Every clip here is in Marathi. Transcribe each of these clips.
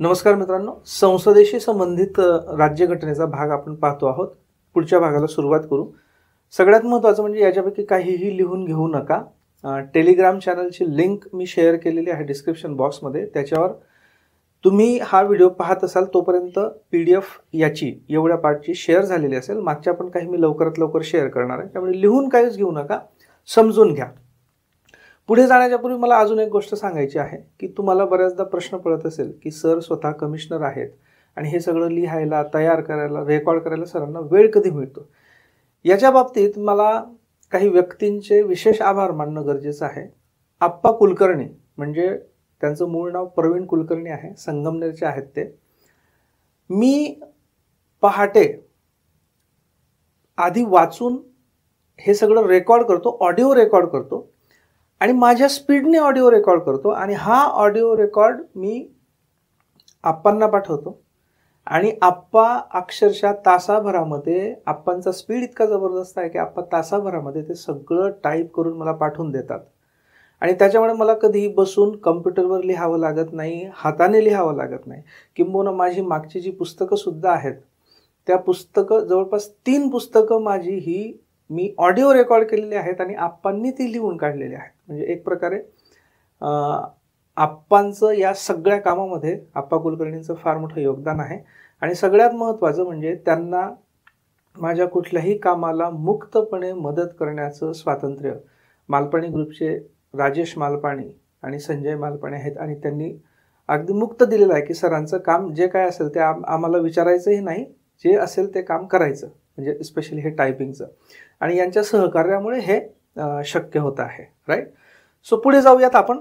नमस्कार मित्रांनो, संसदेशी संबंधित राज्यघटनेचा भाग आपण पाहतो आहोत. पुढच्या भागाला सुरुवात करू. सगळ्यात महत्त्वाचं म्हणजे याच्यापैकी काहीही लिहून घेऊ नका. टेलिग्राम चॅनलची लिंक मी शेअर केलेली आहे डिस्क्रिप्शन बॉक्समध्ये. त्याच्यावर तुम्ही हा व्हिडिओ पाहत असाल तोपर्यंत PDF याची एवढ्या पार्टची शेअर झालेली असेल. मागच्या पण काही मी लवकरात लवकर शेअर करणार आहे, त्यामुळे लिहून काहीच घेऊ नका, समजून घ्या. पुढे जाण्याच्या पूर्वी मला अजून एक गोष्ट सांगायची आहे की तुम्हाला बऱ्याचदा प्रश्न पडत असेल की सर स्वतः कमिशनर आहेत आणि हे सगळं लिहायला, तयार करायला, रेकॉर्ड करायला सरांना वेळ कधी मिळतो. याच्या बाबतीत मला काही व्यक्तींचे विशेष आभार मानणं गरजेचं आहे. आप्पा कुलकर्णी, म्हणजे त्यांचं मूळ नाव प्रवीण कुलकर्णी आहे, संगमनेरचे आहेत ते. मी पहाटे आधी वाचून हे सगळं रेकॉर्ड करतो, ऑडिओ रेकॉर्ड करतो आणि माझ्या स्पीडने ऑडिओ रेकॉर्ड करतो आणि हा ऑडिओ रेकॉर्ड मी आप्पांना पाठवतो आणि आप्पा अक्षरशः तासाभरामध्ये, आप्पांचा स्पीड इतका जबरदस्त आहे की आप्पा तासाभरामध्ये ते सगळं टाईप करून मला पाठवून देतात. आणि त्याच्यामुळे मला कधीही बसून कम्प्युटरवर लिहावं लागत नाही, हाताने लिहावं लागत नाही. किंबहुना माझी मागची जी पुस्तकंसुद्धा आहेत त्या पुस्तकं, जवळपास 3 पुस्तकं माझी ही मी ऑडिओ रेकॉर्ड केलेली आहेत आणि आप्पांनी ती लिहून काढलेली आहेत. म्हणजे एक प्रकारे आप्पांचं या सगळ्या कामामध्ये, आप्पा कुलकर्णींचं फार मोठं योगदान आहे. आणि सगळ्यात महत्त्वाचं म्हणजे त्यांना माझ्या कुठल्याही कामाला मुक्तपणे मदत करण्याचं स्वातंत्र्य मालपाणी ग्रुपचे राजेश मालपाणी आणि संजय मालपाणी आहेत आणि त्यांनी अगदी मुक्त दिलेलं आहे की सरांचं काम जे काय असेल ते आम्हाला विचारायचंही नाही, जे असेल ते काम करायचं, म्हणजे स्पेशली हे टायपिंगचं. आणि यांच्या सहकार्यामुळे हे शक्य होतं आहे. राईट. सो पुढे जाऊयात आपण.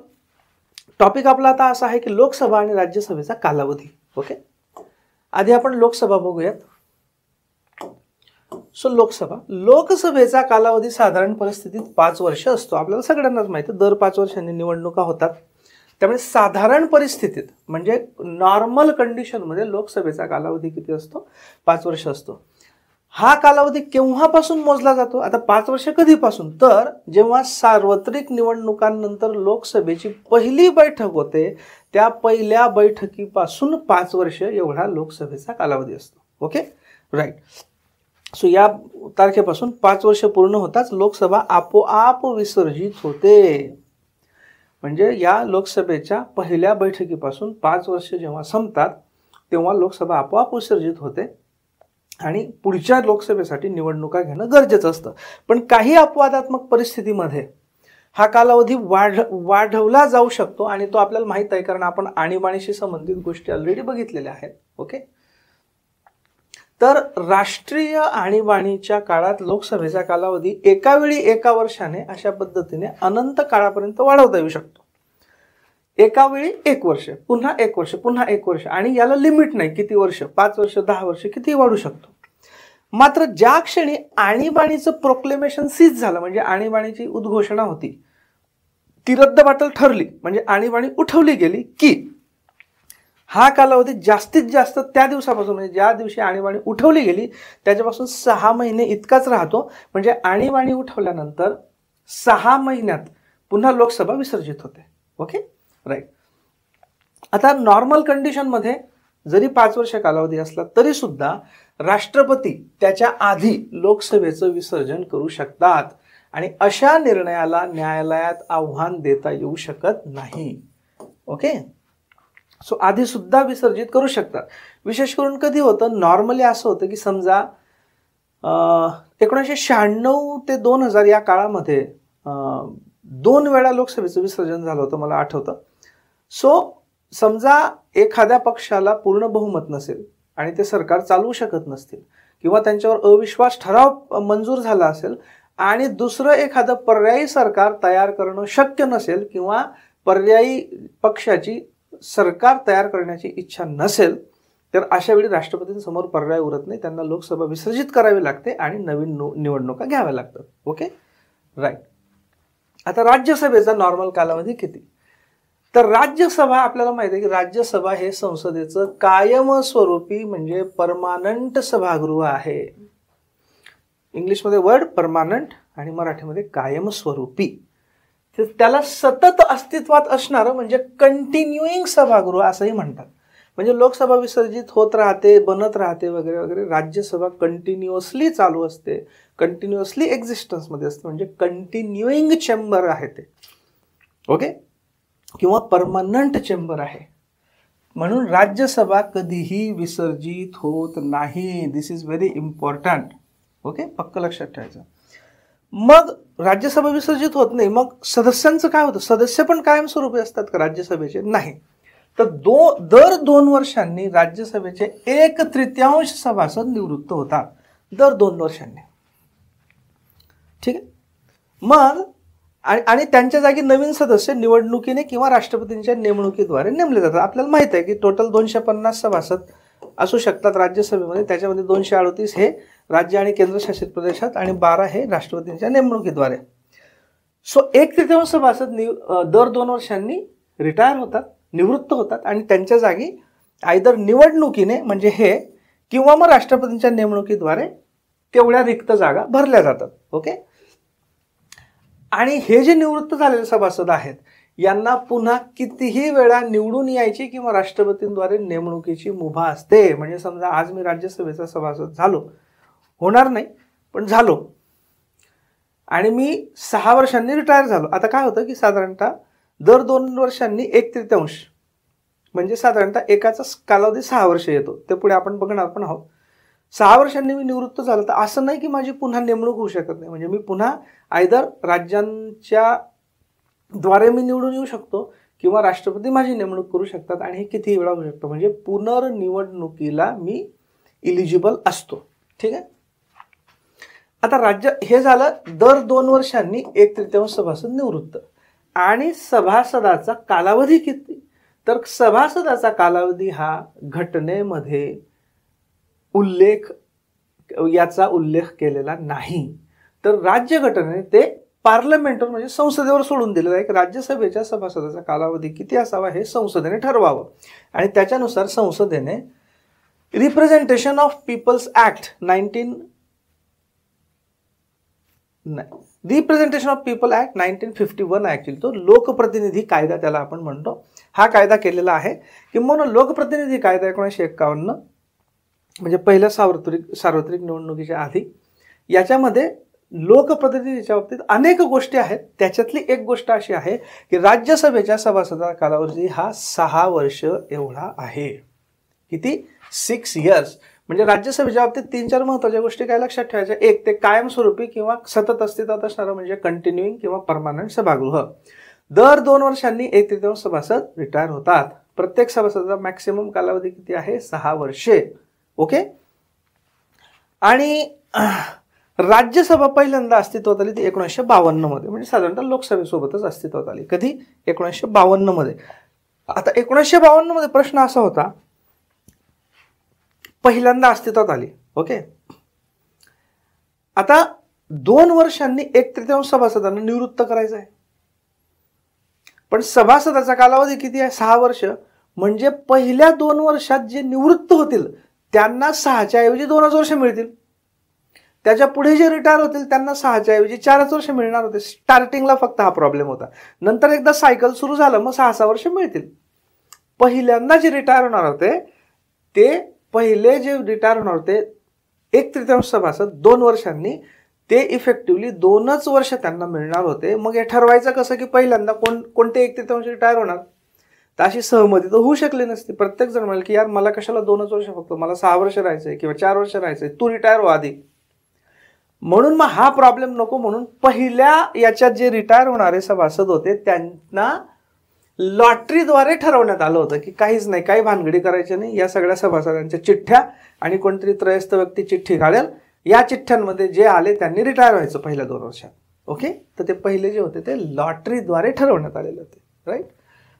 टॉपिक आपला आता असा आहे की लोकसभा आणि राज्यसभेचा कालावधी. ओके, आधी आपण लोकसभा बघूयात. सो लोकसभेचा कालावधी साधारण परिस्थितीत 5 वर्ष असतो. आपल्याला सगळ्यांनाच माहिती आहे, दर 5 वर्षांनी निवडणुका होतात. त्यामुळे साधारण परिस्थितीत, म्हणजे नॉर्मल कंडिशनमध्ये लोकसभेचा कालावधी किती असतो? 5 वर्ष असतो. हा कालावधी केव्हापासून मोजला जातो? आता 5 वर्ष कधीपासून? तर जेव्हा सार्वत्रिक निवडणुकांनंतर लोकसभेची पहिली बैठक होते, त्या पहिल्या बैठकीपासून 5 वर्ष एवढा लोकसभेचा कालावधी असतो. Okay, right. सो या तारखेपासून 5 वर्ष पूर्ण होताच लोकसभा आपोआप विसर्जित होते. म्हणजे या लोकसभेच्या पहिल्या बैठकीपासून 5 वर्ष जेव्हा संपतात तेव्हा लोकसभा आपोआप विसर्जित होते आणि पुढच्या लोकसभेसाठी निवडणुका घेणं गरजेचं असतं. पण काही अपवादात्मक परिस्थितीमध्ये हा कालावधी वाढवला जाऊ शकतो आणि तो आपल्याला माहीत आहे, कारण आपण आणीबाणीशी संबंधित गोष्टी ऑलरेडी बघितलेल्या आहेत. ओके, तर राष्ट्रीय आणीबाणीच्या काळात लोकसभेचा कालावधी एकावेळी 1 वर्षाने अशा पद्धतीने अनंत काळापर्यंत वाढवता येऊ शकतो. एकावेळी 1 वर्ष, पुन्हा 1 वर्ष, पुन्हा 1 वर्ष, आणि याला लिमिट नाही किती वर्ष, 5 वर्ष, 10 वर्ष, कितीही वाढू शकतो. मात्र ज्या क्षणी आणीबाणीचं प्रोक्लेमेशन सीज झालं, म्हणजे आणीबाणीची उद्घोषणा होती, ती रद्दबातल ठरली, म्हणजे आणीबाणी उठवली गेली, की हा कालावधी जास्तीत जास्त त्या दिवसापासून, म्हणजे ज्या दिवशी आणीबाणी उठवली गेली त्याच्यापासून 6 महिने इतकाच राहतो. म्हणजे आणीबाणी उठवल्यानंतर 6 महिन्यात पुन्हा लोकसभा विसर्जित होते. Okay, right. आता नॉर्मल कंडिशनमध्ये जरी 5 वर्ष कालावधी असला तरी सुद्धा राष्ट्रपती त्याच्या आधी लोकसभेचं विसर्जन करू शकतात आणि अशा निर्णयाला न्यायालयात आव्हान देता येऊ शकत नाही. ओके, सो आधी सुद्धा विसर्जित करू शकतात. विशेष करून कधी होतं, नॉर्मली असं होतं की समजा 1996 ते 2000 या काळामध्ये 2 वेळा लोकसभेचं विसर्जन झालं होतं, मला आठवतं. सो समजा एखाद्या पक्षाला पूर्ण बहुमत नसेल आणि ते सरकार चालवू शकत नसतील, किंवा त्यांच्यावर अविश्वास ठराव मंजूर झाला असेल आणि दुसरं एखादं पर्यायी सरकार तयार करणं शक्य नसेल, किंवा पर्यायी पक्षाची सरकार तयार करण्याची इच्छा नसेल, तर अशा वेळी राष्ट्रपतींसमोर पर्याय उरत नाही, त्यांना लोकसभा विसर्जित करावी लागते आणि नवीन निवडणुका घ्याव्या लागतात. Okay, right. आता राज्यसभेचा नॉर्मल कालावधी किती? तर राज्यसभा, आपल्याला माहिती आहे की राज्यसभा हे संसदेचं कायमस्वरूपी, म्हणजे परमानंट सभागृह आहे. इंग्लिशमध्ये वर्ड परमानंट आणि मराठीमध्ये कायमस्वरूपी. त्याला सतत अस्तित्वात असणारं म्हणजे कंटिन्युइंग सभागृह असंही म्हणतात. म्हणजे लोकसभा विसर्जित होत राहते, बनत राहते वगैरे वगैरे, राज्यसभा कंटिन्युअसली चालू असते, कंटिन्युअसली एक्झिस्टन्समध्ये असते, म्हणजे कंटिन्युईंग चेंबर आहे ते, ओके, किंवा परमनंट चेंबर आहे. म्हणून राज्यसभा कधीही विसर्जित होत नाही. दिस इज व्हेरी इम्पॉर्टंट, ओके, पक्क लक्षात ठेवायचं. मग राज्यसभा विसर्जित होत नाही, मग सदस्यांचं काय होतं? सदस्य पण कायमस्वरूपी असतात का राज्यसभेचे? नाही. तर दर 2 वर्षांनी राज्यसभेचे 1/3 सभासद निवृत्त होतात, दर 2 वर्षांनी. ठीक आहे. मग आणि त्यांच्या जागी नवीन सदस्य निवडणुकीने किंवा राष्ट्रपतींच्या नेमणुकीद्वारे नेमले जातात. आपल्याला माहित आहे की टोटल 250 सभासद असू शकतात राज्यसभेमध्ये. त्याच्यामध्ये 238 हे राज्य आणि केंद्रशासित प्रदेशात आणि 12 हे राष्ट्रपतींच्या नेमणुकीद्वारे. सो 1/3 सभासद दर 2 वर्षांनी रिटायर होतात, निवृत्त होतात आणि त्यांच्या जागी आयदर निवडणुकीने म्हणजे हे किंवा मग राष्ट्रपतींच्या नेमणुकीद्वारे तेवढ्या रिक्त जागा भरल्या जातात. ओके. आणि हे जे निवृत्त झालेले सभासद आहेत यांना पुन्हा कितीही वेळा निवडून यायची किंवा राष्ट्रपतींद्वारे नेमणुकीची मुभा असते. म्हणजे समजा आज मी राज्यसभेचा सभासद झालो, होणार नाही पण झालो, आणि मी 6 वर्षांनी रिटायर झालो. आता काय होतं की साधारणतः दर 2 वर्षांनी 1/3 म्हणजे साधारणतः एकाचा कालावधी 6 वर्ष येतो. ते पुढे आपण बघणार पण आहोत. 6 वर्षांनी मी निवृत्त झालो तर असं नाही की माझी पुन्हा नेमणूक होऊ शकत नाही. म्हणजे मी पुन्हा आयदर राज्यांच्या द्वारे मी निवडून येऊ शकतो किंवा राष्ट्रपती माझी नेमणूक करू शकतात आणि हे कितीही वेळा होऊ शकतं. म्हणजे पुनर्निवडणुकीला मी इलिजिबल असतो. ठीक आहे. आता राज्य हे झालं दर 2 वर्षांनी 1/3 सभासद निवृत्त. आणि सभासदाचा कालावधी किती? तर सभासदाचा कालावधी हा घटनेमध्ये याचा उल्लेख केलेला नाही. तर राज्यघटनेने ते पार्लमेंटवर म्हणजे संसदेवर सोडून दिलेलं आहे की राज्यसभेच्या सभासदाचा कालावधी किती असावा हे संसदेने ठरवावं. आणि त्याच्यानुसार संसदेने representation of people's act representation of people act 1951 actually तो लोकप्रतिनिधी कायदा त्याला आपण म्हणतो, हा कायदा केलेला आहे. किंवा लोकप्रतिनिधी कायदा 1951 म्हणजे पहिल्या सार्वत्रिक निवडणुकीच्या आधी. याच्यामध्ये लोकप्रतिनिधीच्या बाबतीत अनेक गोष्टी आहेत. त्याच्यातली एक गोष्ट अशी आहे की राज्यसभेच्या सभासदाचा कालावधी हा 6 वर्ष एवढा आहे. किती? 6 इयर्स. म्हणजे राज्यसभेच्या बाबतीत 3-4 महत्त्वाच्या गोष्टी काय लक्षात ठेवायच्या. एक, ते कायमस्वरूपी किंवा सतत अस्तित्वात असणारं म्हणजे कंटिन्युईंग किंवा परमनंट सभागृह. दर 2 वर्षांनी 1/3 सभासद रिटायर होतात. प्रत्येक सभासदाचा मॅक्सिमम कालावधी किती आहे? 6 वर्षे. ओके. आणि राज्यसभा पहिल्यांदा अस्तित्वात आली ती 1952 मध्ये, म्हणजे साधारणतः लोकसभेसोबतच अस्तित्वात आली. कधी? 1952 मध्ये. आता 1952 मध्ये प्रश्न असा होता, पहिल्यांदा अस्तित्वात आली. ओके. आता 2 वर्षांनी 1/3 सभासदांना निवृत्त करायचं आहे, पण सभासदाचा कालावधी किती आहे? 6 वर्ष. म्हणजे पहिल्या 2 वर्षात जे निवृत्त होतील त्यांना 6च्या ऐवजी 2च वर्ष मिळतील. त्याच्या पुढे जे रिटायर होतील त्यांना 6च्या ऐवजी 4च वर्ष मिळणार होते. स्टार्टिंगला फक्त हा प्रॉब्लेम होता. नंतर एकदा सायकल सुरू झालं मग 6 वर्ष मिळतील. पहिल्यांदा जे रिटायर होणार होते ते पहिले जे रिटायर होणार होते 1/3 सभासद 2 वर्षांनी, ते इफेक्टिव्हली 2च वर्ष त्यांना मिळणार होते. मग हे ठरवायचं कसं की पहिल्यांदा कोणते 1/3 रिटायर होणार? तर अशी सहमती तर होऊ शकली नसती. प्रत्येक जण म्हणाल की यार मला कशाला 2च वर्ष, फक्त मला 6 वर्ष राहायचंय किंवा 4 वर्ष राहायचंय, तू रिटायर हो आधी. म्हणून मग हा प्रॉब्लेम नको म्हणून पहिल्या याच्यात जे रिटायर होणारे सभासद होते त्यांना लॉटरीद्वारे ठरवण्यात आलं होतं की काहीच नाही, काही भानगडी करायची नाही. या सगळ्या सभासदांच्या चिठ्ठ्या आणि कोणतरी त्रयस्थ व्यक्ती चिठ्ठी काढेल, या चिठ्ठ्यांमध्ये जे आले त्यांनी रिटायर व्हायचं पहिल्या 2 वर्षात. ओके. तर ते पहिले जे होते ते लॉटरीद्वारे ठरवण्यात आलेले होते. राईट.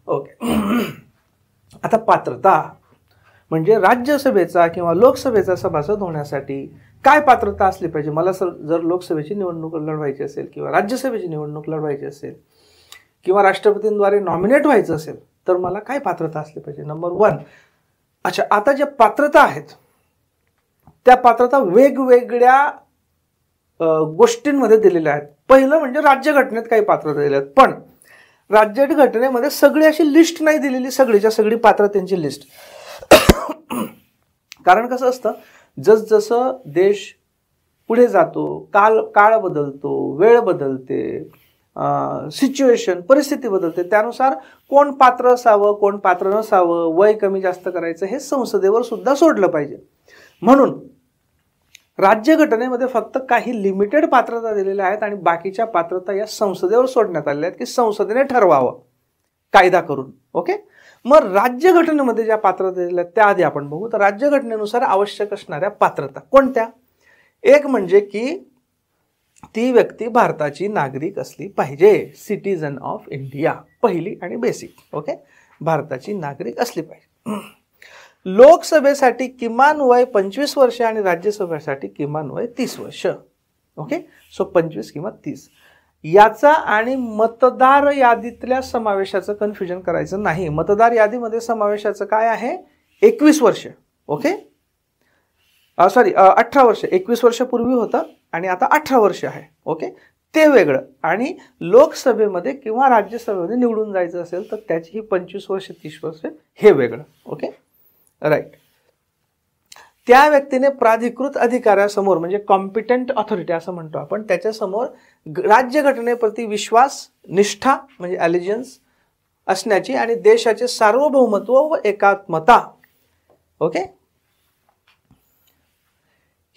ओके. आता पात्रता म्हणजे राज्यसभेचा किंवा लोकसभेचा सभासद होण्यासाठी काय पात्रता असली पाहिजे? मला जर लोकसभेची निवडणूक लढवायची असेल किंवा राज्यसभेची निवडणूक लढवायची असेल किंवा राष्ट्रपतींद्वारे नॉमिनेट व्हायचं असेल तर मला काय पात्रता असली पाहिजे? नंबर 1. अच्छा, आता ज्या पात्रता आहेत त्या पात्रता वेगवेगळ्या गोष्टींमध्ये दिलेल्या आहेत. पहिलं म्हणजे राज्यघटनेत काही पात्रता दिल्या आहेत, पण राज्यघटनेमध्ये सगळी अशी लिस्ट नाही दिलेली, सगळीच्या सगळी पात्रतेची लिस्ट. कारण कसं असतं, जसजसं देश पुढे जातो, काळ बदलतो, वेळ बदलते, सिच्युएशन परिस्थिती बदलते, त्यानुसार कोण पात्र असावं कोण पात्र नसावं, वय कमी जास्त करायचं हे संसदेवर सुद्धा सोडलं पाहिजे. म्हणून राज्यघटनेमध्ये फक्त काही लिमिटेड पात्रता दिलेल्या आहेत आणि बाकीच्या पात्रता या संसदेवर सोडण्यात आलेल्या आहेत की संसदेने ठरवावं कायदा करून. ओके, मग राज्यघटनेमध्ये ज्या पात्रता दिलेल्या आहेत त्या आधी आपण बघू. तर राज्यघटनेनुसार आवश्यक असणाऱ्या पात्रता कोणत्या? एक म्हणजे की ती व्यक्ती भारताची नागरिक असली पाहिजे, सिटीजन ऑफ इंडिया, पहिली आणि बेसिक. ओके, भारताची नागरिक असली पाहिजे. लोकसभेसाठी किमान वय 25 वर्ष आणि राज्यसभेसाठी किमान वय 30 वर्ष. ओके, सो 25 किंवा 30 याचा आणि मतदार यादीतल्या समावेशाचं कन्फ्युजन करायचं नाही. मतदार यादीमध्ये समावेशाचं काय आहे? 21 वर्ष. ओके, सॉरी 18 वर्ष. 21 वर्ष पूर्वी होतं आणि आता 18 वर्ष आहे. ओके, ते वेगळं. आणि लोकसभेमध्ये किंवा राज्यसभेमध्ये निवडून जायचं असेल तर त्याची ही 25 वर्ष 30 वर्ष हे वेगळं. Okay, right. त्या व्यक्तीने प्राधिकृत अधिकाऱ्यासमोर म्हणजे कॉम्पिटंट ऑथॉरिटी असं म्हणतो आपण, त्याच्यासमोर राज्यघटनेप्रती विश्वास, निष्ठा म्हणजे अलिजन्स असण्याची आणि देशाचे सार्वभौमत्व व एकात्मता ओके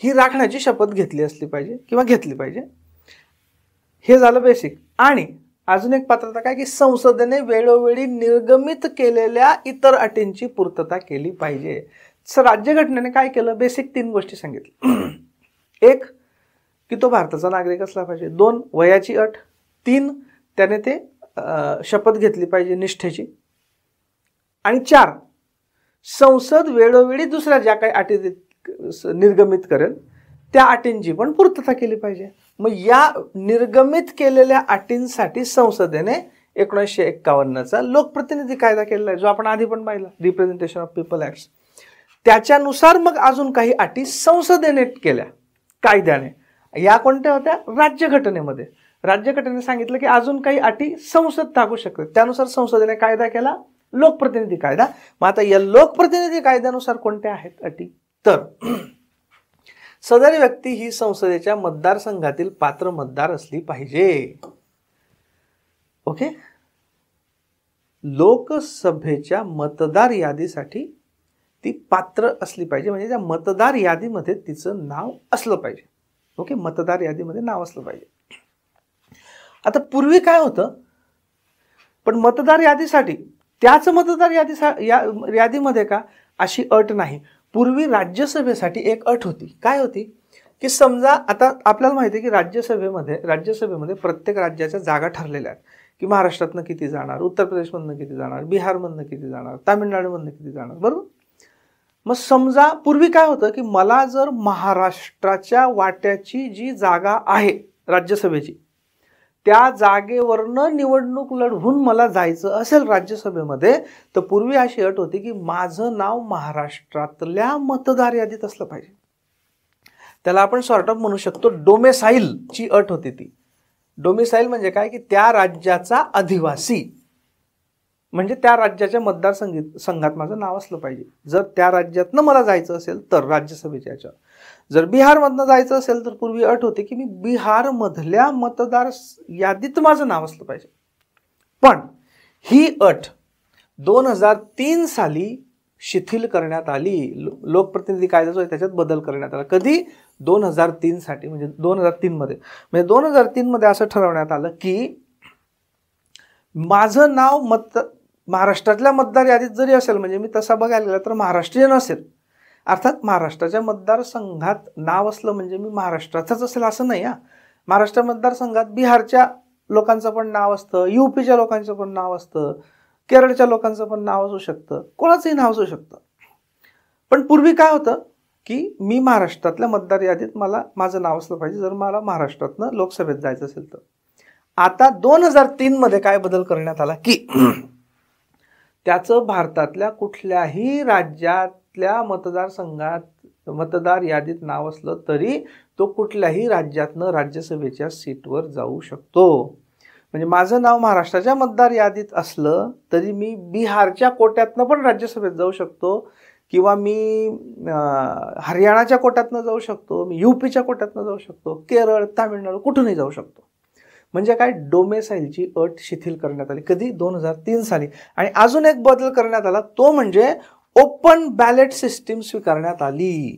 ही राखण्याची शपथ घेतली असली पाहिजे किंवा घेतली पाहिजे. हे झालं बेसिक. आणि अजून एक पात्रता काय की संसदेने वेळोवेळी निर्गमित केलेल्या इतर अटींची पूर्तता केली पाहिजे. राज्यघटनेने काय केलं? बेसिक 3 गोष्टी सांगितल्या. 1 की तो भारताचा नागरिक असला पाहिजे. 2 वयाची अट. 3 त्याने ते शपथ घेतली पाहिजे निष्ठेची. आणि 4 संसद वेळोवेळी दुसऱ्या ज्या काही अटी निर्गमित करेल त्या अटींची पण पूर्तता केली पाहिजे. मग या निर्गमित केलेल्या अटींसाठी संसदेने 1951चा लोकप्रतिनिधी कायदा केलेला आहे, जो आपण आधी पण पाहिला, रिप्रेझेंटेशन ऑफ पीपल ऍक्ट. त्याच्यानुसार मग अजून काही अटी संसदेने केल्या कायद्याने. या कोणत्या होत्या? राज्यघटनेमध्ये. राज्यघटनेने सांगितलं की अजून काही अटी संसद टाकू शकते. त्यानुसार संसदेने कायदा केला, लोकप्रतिनिधी कायदा. मग आता या लोकप्रतिनिधी कायद्यानुसार कोणत्या आहेत अटी? तर सदर व्यक्ती ही संसदेच्या मतदारसंघातील पात्र मतदार असली पाहिजे. ओके, लोकसभेच्या मतदार यादीसाठी ती पात्र असली पाहिजे, म्हणजे त्या मतदार यादीमध्ये तिचं नाव असलं पाहिजे. ओके, मतदार यादीमध्ये नाव असलं पाहिजे. आता पूर्वी काय होतं, पण मतदार यादीसाठी त्याच मतदार यादीमध्ये का अशी अट नाही. पूर्वी राज्यसभेसाठी एक अट होती. काय होती की समजा आता आपल्याला माहिती आहे की राज्यसभेमध्ये प्रत्येक राज्याच्या जागा ठरलेल्या आहेत की महाराष्ट्रातनं किती जाणार, उत्तर प्रदेशमधनं किती जाणार, बिहारमधनं किती जाणार, तामिळनाडूमधनं किती जाणार, बरोबर. मग समजा पूर्वी काय होतं की मला जर महाराष्ट्राच्या वाट्याची जी जागा आहे राज्यसभेची त्या जागेवरनं निवडणूक लढवून मला जायचं असेल राज्यसभेमध्ये, तर पूर्वी अशी अट होती की माझं नाव महाराष्ट्रातल्या मतदार यादीत असलं पाहिजे. त्याला आपण सॉर्ट ऑफ म्हणू शकतो डोमेसाईल अट होती ती. डोमेसाईल म्हणजे काय की त्या राज्याचा अधिवासी, म्हणजे त्या राज्याच्या मतदारसंघात माझं नाव असलं पाहिजे. जर त्या राज्यातनं मला जायचं असेल तर राज्यसभेच्या याच्यावर. जर बिहारमधनं जायचं असेल तर पूर्वी अट होती की मी बिहारमधल्या मतदार यादीत माझं नाव असलं पाहिजे. पण ही अट 2003 साली शिथिल करण्यात आली. लोकप्रतिनिधी कायदा जो आहे त्याच्यात बदल करण्यात आला. कधी? 2003 साठी, म्हणजे 2003 मध्ये. म्हणजे 2003 मध्ये असं ठरवण्यात आलं की माझं नाव महाराष्ट्रातल्या मतदार यादीत जरी असेल, म्हणजे मी तसा बघायला गेला तर महाराष्ट्रीयन असेल, अर्थात महाराष्ट्राच्या मतदारसंघात नाव असलं म्हणजे मी महाराष्ट्राचाच असेल असं नाही. महाराष्ट्र मतदारसंघात बिहारच्या लोकांचं पण नाव असतं, यूपीच्या लोकांचं पण नाव असतं, केरळच्या लोकांचं पण नाव असू शकतं, कोणाचंही नाव असू शकतं. पण पूर्वी काय होतं की मी महाराष्ट्रातल्या मतदार यादीत माझं नाव असलं पाहिजे जर मला महाराष्ट्रातनं लोकसभेत जायचं असेल तर. आता 2003 मध्ये काय बदल करण्यात आला की त्याचं भारतातल्या कुठल्याही राज्यातल्या मतदारसंघात मतदार यादीत नाव असलं तरी तो कुठल्याही राज्यातनं राज्यसभेच्या सीटवर जाऊ शकतो. म्हणजे माझं नाव महाराष्ट्राच्या मतदार यादीत असलं तरी मी बिहारच्या कोट्यातनं पण राज्यसभेत जाऊ शकतो, किंवा मी हरियाणाच्या कोट्यातनं जाऊ शकतो, मी यूपीच्या कोट्यातनं जाऊ शकतो, केरळ, तामिळनाडू, कुठूनही जाऊ शकतो. म्हणजे काय, डोमेसाईलची अट शिथिल करण्यात आली. कधी? 2003 साली. आणि अजून एक बदल करण्यात आला, तो म्हणजे ओपन बॅलेट सिस्टीम स्वीकारण्यात आली.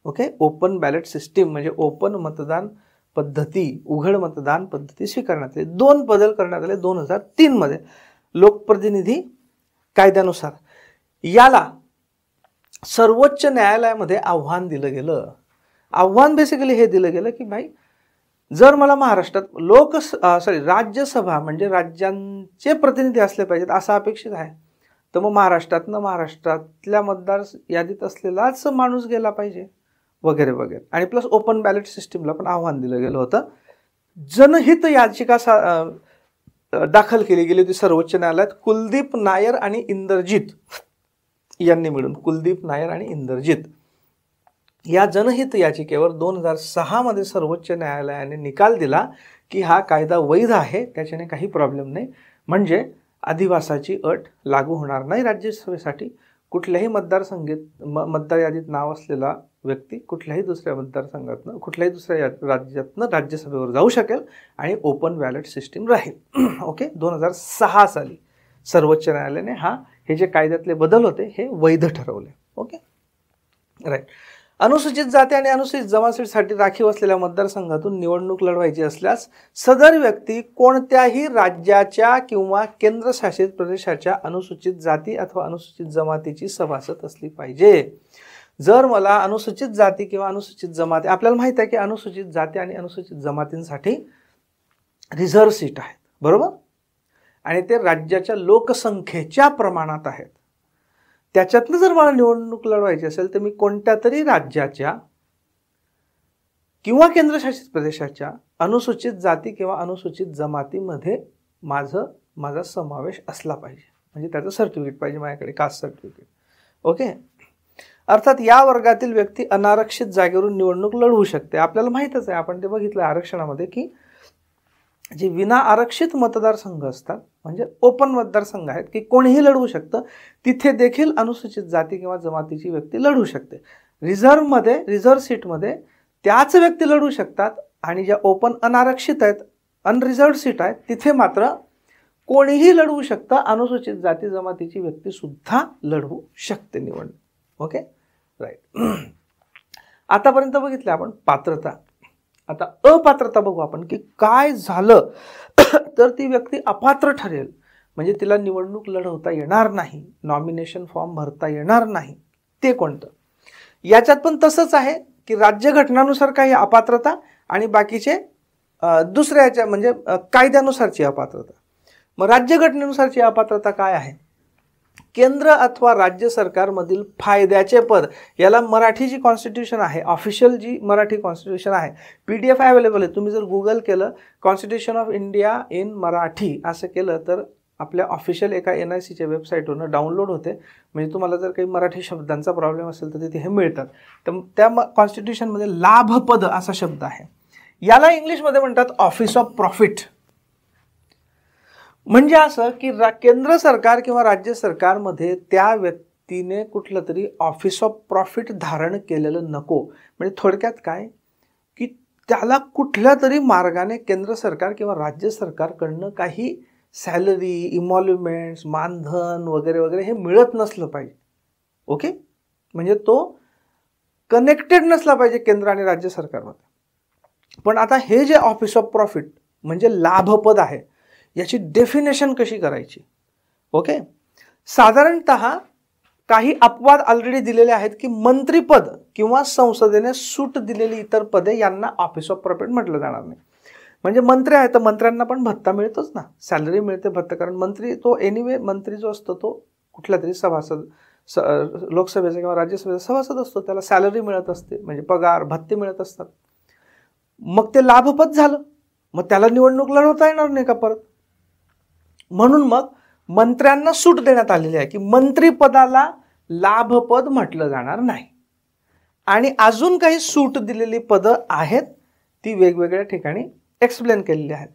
ओके, ओपन बॅलेट सिस्टीम म्हणजे ओपन मतदान पद्धती, उघड मतदान पद्धती स्वीकारण्यात आली. 2 बदल करण्यात आले 2003 मध्ये लोकप्रतिनिधी कायद्यानुसार. याला सर्वोच्च न्यायालयामध्ये आव्हान दिलं गेलं. आव्हान बेसिकली हे दिलं गेलं की भाई, जर मला महाराष्ट्रात राज्यसभा म्हणजे राज्यांचे प्रतिनिधी असले पाहिजेत असं अपेक्षित आहे, तर मग महाराष्ट्रातल्या मतदार यादीत असलेलाच माणूस गेला पाहिजे वगैरे वगैरे. आणि प्लस ओपन बॅलेट सिस्टीमला पण आव्हान दिलं गेलं होतं. जनहित याचिका दाखल केली गेली होती सर्वोच्च न्यायालयात. कुलदीप नायर आणि इंद्रजीत यांनी मिळून, कुलदीप नायर आणि इंद्रजीत या जनहित याचिकेवर 2006 मध्ये सर्वोच्च न्यायालयाने निकाल दिला की हा कायदा वैध आहे, त्याच्याने काही प्रॉब्लेम नाही. म्हणजे अधिवासाची अट लागू होणार नाही राज्यसभेसाठी. कुठल्याही मतदार यादीत नाव असलेला व्यक्ती कुठल्याही दुसऱ्या मतदारसंघातनं, कुठल्याही दुसऱ्या राज्यातनं राज्यसभेवर जाऊ शकेल आणि ओपन बॅलेट सिस्टीम राहील. ओके, 2006 साली सर्वोच्च न्यायालयाने हे जे कायद्यातले बदल होते हे वैध ठरवले. Okay, right. अनुसूचित जाती आणि अनुसूचित जमातीसाठी राखीव असलेल्या मतदारसंघातून निवडणूक लढवायची असल्यास सदर व्यक्ती कोणत्याही राज्याच्या किंवा केंद्रशासित प्रदेशाच्या अनुसूचित जाती अथवा अनुसूचित जमातीची सभासद असली पाहिजे. जर मला अनुसूचित जाती किंवा अनुसूचित जमाती, आपल्याला माहित आहे की अनुसूचित जाती आणि अनुसूचित जमातींसाठी रिझर्व्ह सीट आहेत, बरोबर, आणि ते राज्याच्या लोकसंख्येच्या प्रमाणात आहेत. त्याच्यातनं जर मला निवडणूक लढवायची असेल तर मी कोणत्या तरी राज्याच्या किंवा केंद्रशासित प्रदेशाच्या अनुसूचित जाती किंवा अनुसूचित जमातीमध्ये माझा समावेश असला पाहिजे. म्हणजे त्याचं सर्टिफिकेट पाहिजे माझ्याकडे, कास्ट सर्टिफिकेट. ओके, अर्थात या वर्गातील व्यक्ती अनारक्षित जागेवरून निवडणूक लढवू शकते. आपल्याला माहीतच आहे, आपण ते बघितलं आरक्षणामध्ये, की जे विना आरक्षित मतदारसंघ असतात म्हणजे ओपन मतदारसंघ आहेत की कोणीही लढवू शकतं, तिथे देखील अनुसूचित जाती किंवा जमातीची व्यक्ती लढवू शकते. रिझर्व्ह सीटमध्ये त्याच व्यक्ती लढवू शकतात आणि ज्या ओपन अनारक्षित आहेत, अनरिझर्व्ड सीट आहेत, तिथे मात्र कोणीही लढवू शकतं, अनुसूचित जाती जमातीची व्यक्ती सुद्धा लढवू शकते निवडणूक. Okay, right. आतापर्यंत बघितलं आपण पात्रता. आता अपात्रता बघू आपण की काय झालं तर ती व्यक्ती अपात्र ठरेल, म्हणजे तिला निवडणूक लढवता येणार नाही, नॉमिनेशन फॉर्म भरता येणार नाही. ते कोणतं? याच्यात पण तसंच आहे की राज्यघटनानुसार काही अपात्रता आणि बाकीचे दुसऱ्या याच्या म्हणजे कायद्यानुसारची अपात्रता. मग राज्यघटनेनुसारची अपात्रता काय आहे? केंद्र अथवा राज्य सरकारमधील फायद्याचे पद, याला मराठी जी कॉन्स्टिट्यूशन आहे, ऑफिशियल जी मराठी कॉन्स्टिट्यूशन आहे, PDF अवेलेबल आहे. तुम्ही जर गुगल केलं constitution of India in Marathi असं केलं तर आपल्या ऑफिशियल एका NICच्या वेबसाईटवरून डाउनलोड होते. म्हणजे तुम्हाला जर काही मराठी शब्दांचा प्रॉब्लेम असेल तर तिथे हे मिळतात. तर त्या कॉन्स्टिट्यूशनमध्ये लाभपद असा शब्द आहे. याला इंग्लिशमध्ये म्हणतात ऑफिस ऑफ प्रॉफिट. म्हणजे असं की केंद्र सरकार किंवा राज्य सरकारमध्ये त्या व्यक्तीने कुठलं तरी ऑफिस ऑफ प्रॉफिट धारण केलेलं नको. म्हणजे थोडक्यात काय की त्याला कुठल्या तरी मार्गाने केंद्र सरकार किंवा राज्य सरकारकडनं काही सॅलरी, इमॉल्युमेंट्स, मानधन वगैरे वगैरे हे मिळत नसलं पाहिजे. ओके, म्हणजे तो कनेक्टेड नसला पाहिजे केंद्र आणि राज्य सरकारमध्ये. पण आता हे जे ऑफिस ऑफ प्रॉफिट म्हणजे लाभपद आहे, याची डेफिनेशन कशी करायची? ओके, साधारणतः काही अपवाद ऑलरेडी दिलेले आहेत की मंत्रीपद किंवा संसदेने सूट दिलेली इतर पदे यांना ऑफिस ऑफ प्रॉफिट म्हटलं जाणार नाही. म्हणजे मंत्री आहे तर मंत्र्यांना पण भत्ता मिळतोच ना, सॅलरी मिळते, भत्ता. कारण मंत्री तो एनिवे मंत्री जो असतो तो कुठला तरी सभासद, लोकसभेचा किंवा राज्यसभेचा सभासद असतो, त्याला सॅलरी मिळत असते, म्हणजे पगार भत्ते मिळत असतात. मग ते लाभपद झालं, मग त्याला निवडणूक लढवता येणार नाही का परत? म्हणून मग मंत्र्यांना सूट देण्यात आलेली आहे की मंत्रीपदाला लाभपद म्हटलं जाणार नाही. आणि अजून काही सूट दिलेली पदं आहेत, ती वेगवेगळ्या ठिकाणी एक्सप्लेन केलेली आहेत.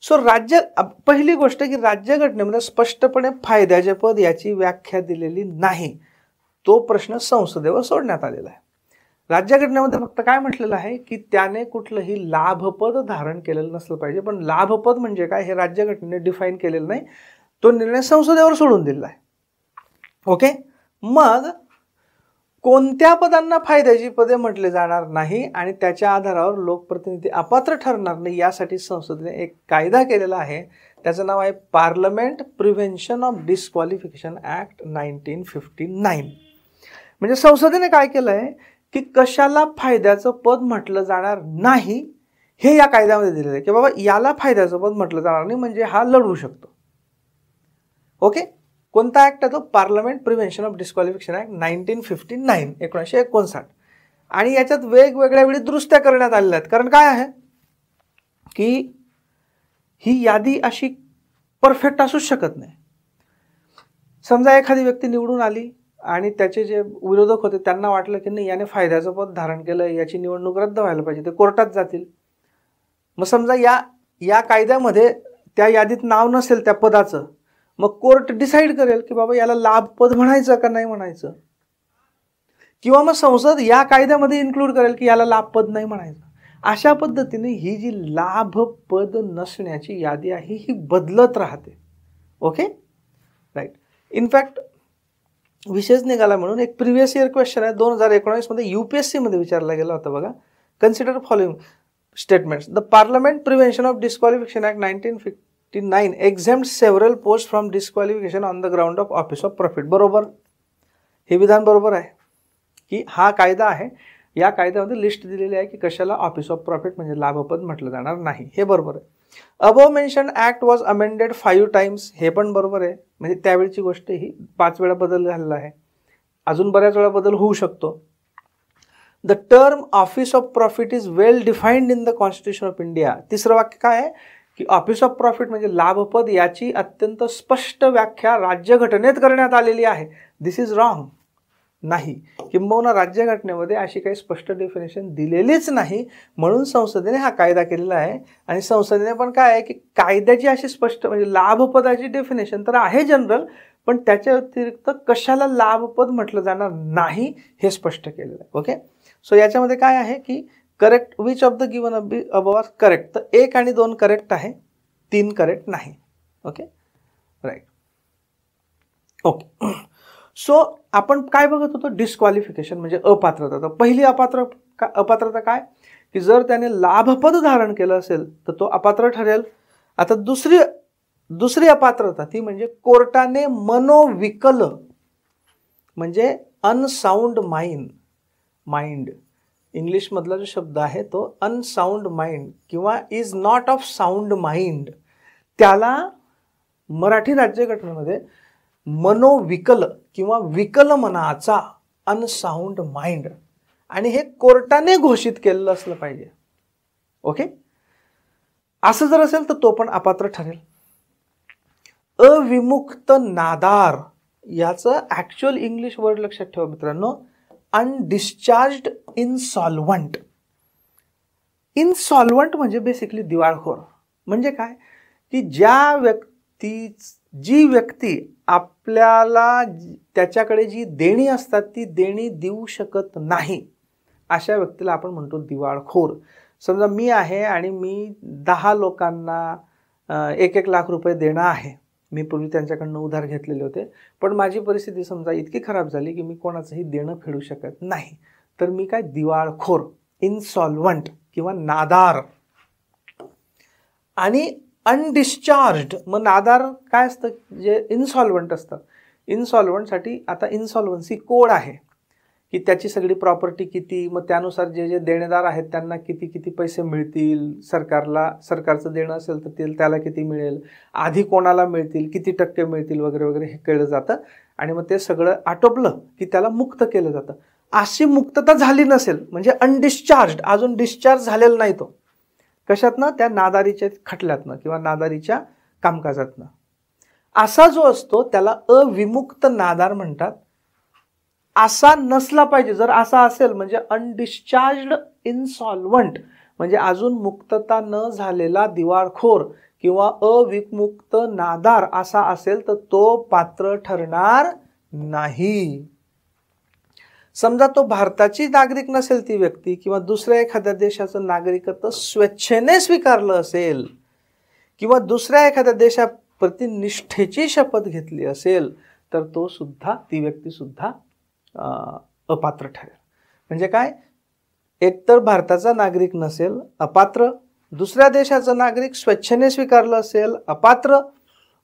सो पहिली गोष्ट की राज्यघटनेमध्ये स्पष्टपणे फायद्याचे पद याची व्याख्या दिलेली नाही. तो प्रश्न संसदेवर सोडण्यात आलेला आहे. राज्यघटनेमध्ये फक्त काय म्हटलेलं आहे की त्याने कुठलंही लाभपद धारण केलेलं नसलं पाहिजे, पण लाभपद म्हणजे काय हे राज्यघटनेने डिफाईन केलेलं नाही. तो निर्णय संसदेवर सोडून दिलेला आहे. ओके, मग कोणत्या पदांना फायद्याची पदे म्हटले जाणार नाही आणि त्याच्या आधारावर लोकप्रतिनिधी अपात्र ठरणार नाही यासाठी संसदेने एक कायदा केलेला आहे. त्याचं नाव आहे parliament prevention of disqualification act 1959. म्हणजे संसदेने काय केलं आहे की कशाला फायद्याचं पद म्हटलं जाणार नाही हे या कायद्यामध्ये दिलेलं आहे की बाबा याला फायद्याचं पद म्हटलं जाणार नाही म्हणजे हा लढवू शकतो. ओके, कोणता ऍक्ट आहे तो? Parliament prevention of disqualification act 1959 1959. आणि याच्यात वेगवेगळ्या वेळी दुरुस्त्या करण्यात आलेल्या आहेत. कारण काय आहे की ही यादी अशी परफेक्ट असूच शकत नाही. समजा एखादी व्यक्ती निवडून आली आणि त्याचे जे विरोधक होते त्यांना वाटलं की नाही याने फायद्याचं पद धारण केलं, याची निवडणूक रद्द व्हायला पाहिजे, ते कोर्टात जातील. मग समजा या कायद्यामध्ये त्या यादीत नाव नसेल त्या पदाचं, मग कोर्ट डिसाईड करेल की बाबा याला लाभपद म्हणायचं का नाही म्हणायचं, किंवा मग संसद या कायद्यामध्ये इन्क्लूड करेल की याला लाभपद नाही म्हणायचं. अशा पद्धतीने ही जी लाभपद नसण्याची यादी आहे ही बदलत राहते. Okay, right. इनफॅक्ट विशेष निघाला म्हणून एक प्रिव्हियस इयर क्वेश्चन आहे 2019 मध्ये UPSC मध्ये विचारला गेला होता बघा. Consider following statements. The parliament prevention of disqualification act 1959 exempts several posts from disqualification on the ground of office of profit. बरोबर, हे विधान बरोबर आहे की हा कायदा आहे, या कायद्यामध्ये लिस्ट दिलेली आहे की कशाला ऑफिस ऑफ प्रॉफिट म्हणजे लाभपद म्हटलं जाणार नाही. हे बरोबर आहे. Above mention act was amended 5 times. हे पण बरोबर आहे. म्हणजे त्यावेळची गोष्ट ही 5 वेळा बदल झालेला आहे. अजून बऱ्याच वेळा बदल होऊ शकतो. The term office of profit is well defined in the constitution of India. तिसरं वाक्य काय आहे की ऑफिस ऑफ प्रॉफिट म्हणजे लाभपद याची अत्यंत स्पष्ट व्याख्या राज्यघटनेत करण्यात आलेली आहे. दिस इज रॉंग. नाही, किंबहुना राज्यघटनेमध्ये अशी काही स्पष्ट डेफिनेशन दिलेलीच नाही, म्हणून संसदेने हा कायदा केलेला आहे. आणि संसदेने पण काय आहे की कायद्याची अशी स्पष्ट म्हणजे लाभपदाची डेफिनेशन तर आहे जनरल, पण त्याच्या व्यतिरिक्त कशाला लाभपद म्हटलं जाणार नाही हे स्पष्ट केलेलं आहे. ओके, सो याच्यामध्ये काय आहे की correct which of the given above are correct. तर 1 आणि 2 करेक्ट आहे, 3 करेक्ट नाही. Okay, right. ओके, सो आपण काय बघत होतो? डिस्क्वालिफिकेशन म्हणजे अपात्रता. तर पहिली अपात्रता काय की जर त्याने लाभपद धारण केलं असेल तर तो अपात्र ठरेल. आता दुसरी अपात्रता ती म्हणजे कोर्टाने मनोविकल म्हणजे अनसाउंड माइंड इंग्लिशमधला जो शब्द आहे तो अनसाउंड माइंड किंवा is not of sound mind, त्याला मराठी राज्यघटनेमध्ये मनोविकल किंवा विकल मनाचा अनसाउंड माइंड, आणि हे कोर्टाने घोषित केलेलं असलं पाहिजे. ओके, असं जर असेल तर तो पण अपात्र ठरेल. अविमुक्त नादार याचं ऍक्च्युअल इंग्लिश वर्ड लक्षात ठेवा मित्रांनो, अनडिस्चार्ज्ड इनसॉल्वंट. इनसॉल्वंट म्हणजे बेसिकली दिवाळखोर. म्हणजे काय की जी व्यक्ती आपल्याला त्याच्याकडे जी देणी असतात ती देणी देऊ शकत नाही, अशा व्यक्तीला आपण म्हणतो दिवाळखोर. समजा मी आहे आणि मी 10 लोकांना 1-1 लाख रुपये देणं आहे. मी पूर्वी त्यांच्याकडनं उधार घेतलेले होते, पण माझी परिस्थिती समजा इतकी खराब झाली की मी कोणाचंही देणं फेडू शकत नाही, तर मी काय दिवाळखोर, इनसॉल्वंट किंवा नादार. आणि अनडिस्चार्ज्ड, मग नादार काय असतं? जे इनसॉल्वंट असतात. इनसॉल्वंटसाठी आता इन्सॉल्वन्सी कोड आहे की त्याची सगळी प्रॉपर्टी किती, मग त्यानुसार जे देणेदार आहेत त्यांना किती पैसे मिळतील, सरकारचं देणं असेल तर त्याला किती मिळेल, आधी कोणाला मिळतील, किती टक्के मिळतील वगैरे वगैरे हे कळलं जातं. आणि मग ते सगळं आटोपलं की त्याला मुक्त केलं जातं. अशी मुक्तता झाली नसेल म्हणजे अनडिस्चार्ज्ड, अजून डिस्चार्ज झालेला नाही तो. कशातनं? त्या नादारीच्या खटल्यातनं किंवा नादारीच्या कामकाजातनं. असा जो असतो त्याला अविमुक्त नादार म्हणतात. असा नसला पाहिजे. जर असा असेल म्हणजे अनडिस्चार्ज्ड इनसॉल्वंट म्हणजे अजून मुक्तता न झालेला दिवाळखोर किंवा अविमुक्त नादार असा असेल तर तो पात्र ठरणार नाही. समजा तो भारताची नागरिक नसेल ती व्यक्ती, किंवा दुसऱ्या एखाद्या देशाचं नागरिकत्व स्वेच्छेने स्वीकारलं असेल, किंवा दुसऱ्या एखाद्या देशाप्रती निष्ठेची शपथ घेतली असेल, तर तो सुद्धा, ती व्यक्ती सुद्धा अपात्र ठरेल. म्हणजे काय, एकतर भारताचा नागरिक नसेल अपात्र, दुसऱ्या देशाचं नागरिक स्वेच्छेने स्वीकारलं असेल अपात्र,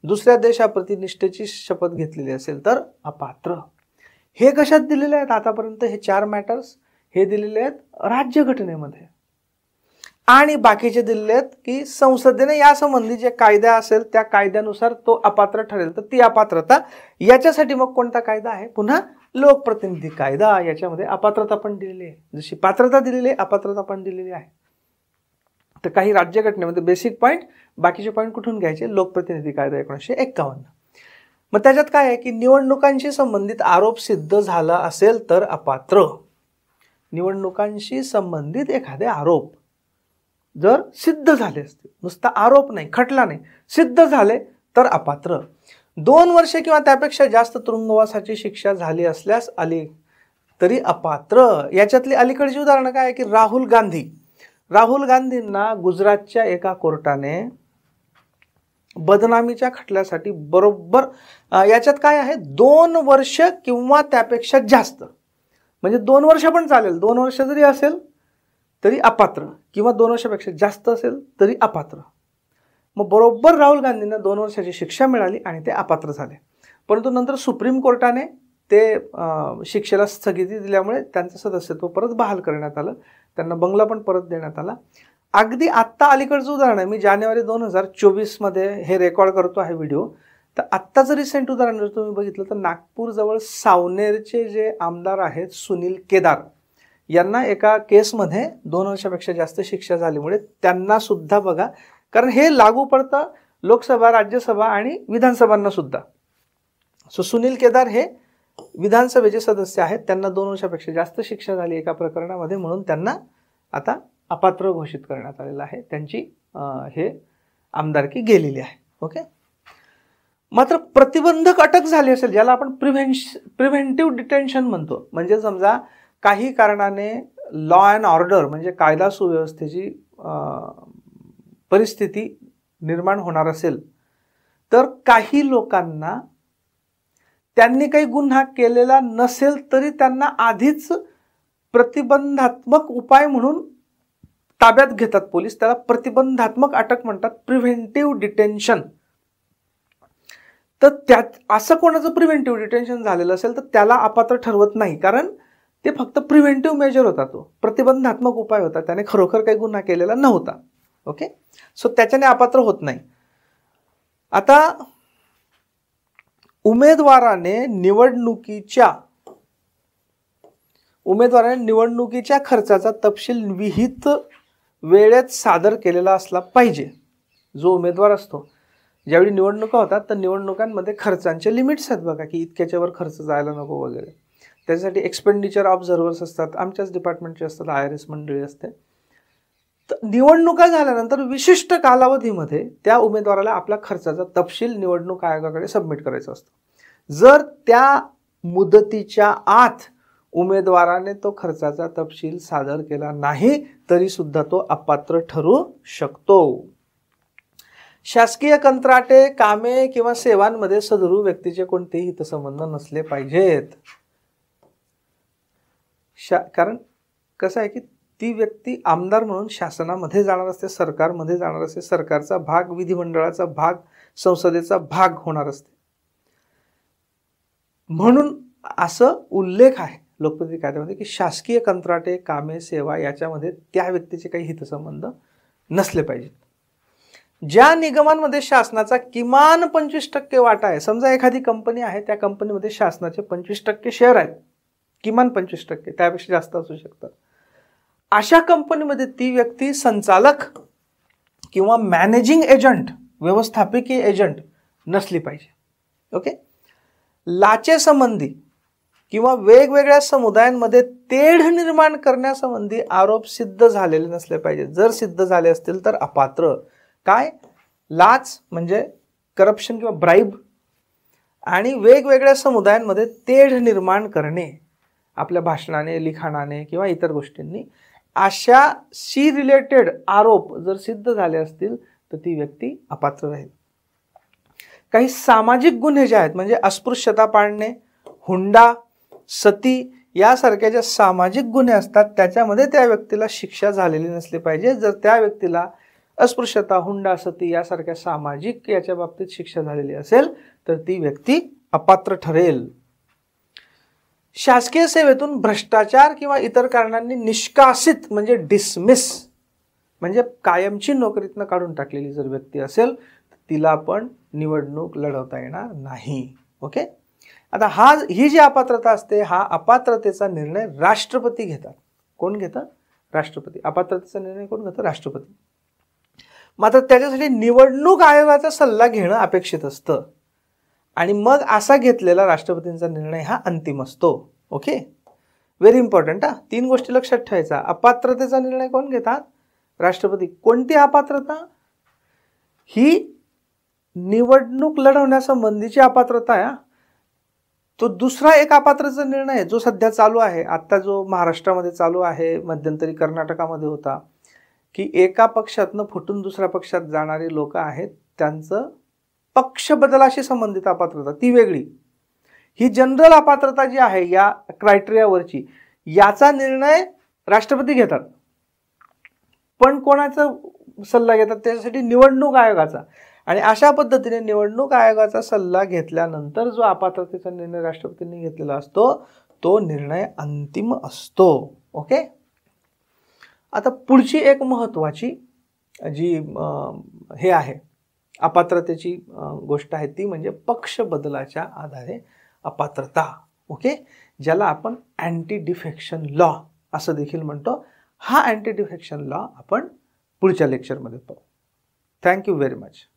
दुसऱ्या देशाप्रती निष्ठेची शपथ घेतलेली असेल तर अपात्र. हे कशात दिलेले आहेत आतापर्यंत? हे 4 मॅटर्स हे दिलेले आहेत राज्यघटनेमध्ये. आणि बाकीचे दिलेले आहेत की संसदेने यासंबंधी जे कायदा असेल त्या कायद्यानुसार तो अपात्र ठरेल, तर ती अपात्रता. याच्यासाठी मग कोणता कायदा आहे? पुन्हा लोकप्रतिनिधी कायदा. याच्यामध्ये अपात्रता पण दिलेली आहे, जशी पात्रता दिलेली आहे अपात्रता पण दिलेली आहे. तर काही राज्यघटनेमध्ये बेसिक पॉईंट, बाकीचे पॉईंट कुठून घ्यायचे? लोकप्रतिनिधी कायदा 1951. मग त्याच्यात काय आहे की निवडणुकांशी संबंधित आरोप सिद्ध झाला असेल तर अपात्र. निवडणुकांशी संबंधित एखादे आरोप जर सिद्ध झाले असतील, नुसता आरोप नाही, खटला नाही, सिद्ध झाले तर अपात्र. 2 वर्षे किंवा त्यापेक्षा जास्त तुरुंगवासाची शिक्षा झाली असल्यास तरी अपात्र. याच्यातली अलीकडची उदाहरणं काय आहे की राहुल गांधींना गुजरातच्या एका कोर्टाने बदनामीच्या खटल्यासाठी बरोबर याच्यात काय आहे, 2 वर्ष किंवा त्यापेक्षा जास्त, म्हणजे 2 वर्ष पण चालेल, 2 वर्ष जरी असेल तरी अपात्र, किंवा 2 वर्षापेक्षा जास्त असेल तरी अपात्र. मग बरोबर राहुल गांधींना 2 वर्षाची शिक्षा मिळाली आणि ते अपात्र झाले. परंतु नंतर सुप्रीम कोर्टाने ते शिक्षेला स्थगिती दिल्यामुळे त्यांचं सदस्यत्व परत बहाल करण्यात आलं, त्यांना बंगला पण परत देण्यात आला. अगदी आत्ता अलीकडचं उदाहरण आहे, मी जानेवारी 2024 मध्ये हे रेकॉर्ड करतो आहे व्हिडिओ. तर आत्ताचं रिसेंट उदाहरण जर तुम्ही बघितलं तर नागपूरजवळ सावनेरचे जे आमदार आहेत सुनील केदार, यांना एका केसमध्ये 2 वर्षापेक्षा जास्त शिक्षा झाल्यामुळे त्यांना सुद्धा बघा, कारण हे लागू पडतं लोकसभा, राज्यसभा आणि विधानसभांना सुद्धा. सो सुनील केदार हे विधानसभेचे सदस्य आहेत, त्यांना 2 वर्षापेक्षा जास्त शिक्षा झाली एका प्रकरणामध्ये, म्हणून त्यांना आता अपात्र घोषित करण्यात आलेलं आहे. त्यांची हे आमदारकी गेलेली आहे. ओके. मात्र प्रतिबंधक अटक झाली असेल, ज्याला आपण प्रिव्हेंटिव्ह डिटेन्शन म्हणतो, म्हणजे समजा काही कारणाने लॉ अँड ऑर्डर म्हणजे कायदा सुव्यवस्थेची परिस्थिती निर्माण होणार असेल, तर काही लोकांना त्यांनी काही गुन्हा केलेला नसेल तरी त्यांना आधीच प्रतिबंधात्मक उपाय म्हणून ताब्यात घेतात पोलीस. त्याला प्रतिबंधात्मक अटक म्हणतात, प्रिव्हेंटिव्ह डिटेन्शन. तर त्यात असं कोणाचं प्रिव्हेंटिव्ह डिटेन्शन झालेलं असेल तर त्याला अपात्र ठरवत नाही, कारण ते फक्त प्रिव्हेंटिव्ह मेजर होता, तो प्रतिबंधात्मक उपाय होता, त्याने खरोखर काही गुन्हा केलेला नव्हता. ओके. सो त्याच्याने अपात्र होत नाही. आता उमेदवाराने निवडणुकीच्या खर्चाचा तपशील विहित वेळेत सादर केलेला असला पाहिजे. जो उमेदवार असतो, ज्यावेळी निवडणुका होतात तर निवडणुकांमध्ये खर्चांचे लिमिट्स आहेत बघा, की इतक्याच्या वर खर्च जायला नको वगैरे. त्यासाठी एक्सपेंडिचर ऑब्झर्वर्स असतात, आमच्याच डिपार्टमेंटचे असतात, IRS मंडळी असते. तर निवडणुका झाल्यानंतर विशिष्ट कालावधीमध्ये त्या उमेदवाराला आपला खर्चाचा तपशील निवडणूक आयोगाकडे सबमिट करायचा असतो. जर त्या मुदतीच्या आत उमेदवाराने तो खर्चाचा तपशील सादर केला नाही तरी सुद्धा तो अपात्र ठरू शकतो. शासकीय कंत्राटे, कामे किंवा सेवांमध्ये सदरू व्यक्तीचे कोणतेही हितसंबंध नसले पाहिजेत. कारण कसं आहे की ती व्यक्ती आमदार म्हणून शासनामध्ये जाणार असते, सरकारमध्ये जाणार असते, सरकारचा भाग, विधिमंडळाचा भाग, संसदेचा भाग होणार असते. म्हणून असं उल्लेख आहे लोकप्रतिनिधी कायद्यामध्ये की शासकीय कंत्राटे, कामे, सेवा याच्यामध्ये त्या व्यक्तीचे काही हितसंबंध नसले पाहिजेत. ज्या निगमांमध्ये शासनाचा किमान 25% वाटा आहे, समजा एखादी कंपनी आहे, त्या कंपनीमध्ये शासनाचे 25% शेअर आहेत, किमान 25%, त्यापेक्षा जास्त असू शकतात. अशा कंपनीमध्ये ती व्यक्ती संचालक किंवा मॅनेजिंग एजंट, व्यवस्थापकीय एजंट नसली पाहिजे. ओके. लाचेसंबंधी किंवा वेगवेगळ्या समुदायांमध्ये तेढ निर्माण करण्यासंबंधी आरोप सिद्ध झालेले नसले पाहिजे. जर सिद्ध झाले असतील तर अपात्र. काय? लाच म्हणजे करप्शन किंवा ब्राईब, आणि वेगवेगळ्या समुदायांमध्ये तेढ निर्माण करणे आपल्या भाषणाने, लिखाणाने किंवा इतर गोष्टींनी अशा शी रिलेटेड आरोप जर सिद्ध झाले असतील तर ती व्यक्ती अपात्र राहील. काही सामाजिक गुन्हे जे आहेत म्हणजे अस्पृश्यता पाळणे, हुंडा, सती यासारख्या ज्या सामाजिक गुन्हे असतात त्याच्यामध्ये त्या व्यक्तीला शिक्षा झालेली नसली पाहिजे. जर त्या व्यक्तीला अस्पृश्यता, हुंडा, सती यासारख्या सामाजिक याच्या बाबतीत शिक्षा झालेली असेल तर ती व्यक्ती अपात्र ठरेल. शासकीय सेवेतून भ्रष्टाचार किंवा इतर कारणांनी निष्कासित म्हणजे डिसमिस म्हणजे कायमची नोकरीतनं काढून टाकलेली जर व्यक्ती असेल तिला पण निवडणूक लढवता येणार नाही. ओके. आता ही जी अपात्रता असते हा अपात्रतेचा निर्णय राष्ट्रपती घेतात. कोण घेतं? राष्ट्रपती. अपात्रतेचा निर्णय कोण घेतं? राष्ट्रपती. मात्र त्याच्यासाठी निवडणूक आयोगाचा सल्ला घेणं अपेक्षित असतं आणि मग असा घेतलेला राष्ट्रपतींचा निर्णय हा अंतिम असतो. ओके. व्हेरी इम्पॉर्टंट हा. 3 गोष्टी लक्षात ठेवायचा. अपात्रतेचा निर्णय कोण घेतात? राष्ट्रपती. कोणती अपात्रता? ही निवडणूक लढवण्यासंबंधीची अपात्रता आहे. तो दुसरा एक अपात्रतेचा निर्णय आहे जो सध्या चालू आहे. आता जो महाराष्ट्रामध्ये चालू आहे, मध्यंतरी कर्नाटकामध्ये होता, की एका पक्षातनं फुटून दुसऱ्या पक्षात जाणारी लोक आहेत त्यांचं पक्ष बदलाशी संबंधित अपात्रता ती वेगळी. ही जनरल अपात्रता जी आहे या क्रायटेरियावरची याचा निर्णय राष्ट्रपती घेतात. पण कोणाचा सल्ला घेतात? त्याच्यासाठी निवडणूक आयोगाचा. आणि अशा पद्धतीने निवडणूक आयोगाचा सल्ला घेतल्यानंतर जो अपात्रतेचा निर्णय राष्ट्रपतींनी घेतलेला असतो तो निर्णय अंतिम असतो. ओके. आता पुढची एक महत्त्वाची जी हे आहे अपात्रतेची गोष्ट आहे ती म्हणजे पक्ष बदलाच्या आधारे अपात्रता. ओके. ज्याला आपण अँटी डिफेक्शन लॉ असं देखील म्हणतो. हा अँटी डिफेक्शन लॉ आपण पुढच्या लेक्चरमध्ये पाहू. Thank you very much.